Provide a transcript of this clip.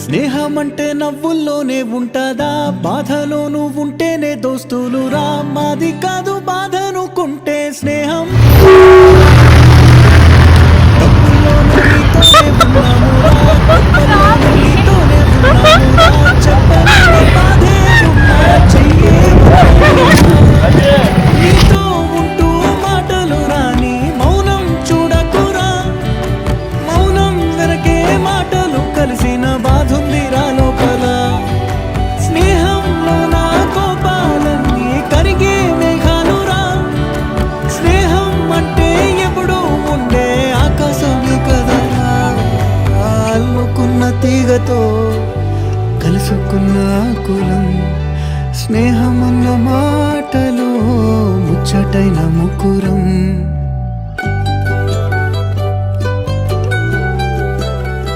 స్నేహమంటే నవ్వుల్లోనే ఉంటదా, బాధలోనూ ఉంటేనే దోస్తులు రా. మాది కాదు బాధనుకుంటే స్నేహం, తప్పుల్లోనూ నీతోనే ఉన్నామురా, తప్పుల్లోనూ నీతోనే ఉన్నామురా. చెప్పలేని బాధే ఉన్నా చెయ్యే నీతో ఉంటూ మాటలు రాని మౌనం చూడకురా. మౌనం వెనకే మాటలు కలిసిన బాధుందిరా లోపల. స్నేహంలో నా కోపాలన్నీ కరిగే మేఘాలురా. స్నేహం అంటే ఎప్పుడూ ఉండే ఆకాశమే కదరా. అల్లుకున్న తీగతో కలుసుకున్న కులం, స్నేహమన్న మాటలో ముచ్చటైన ముకురం.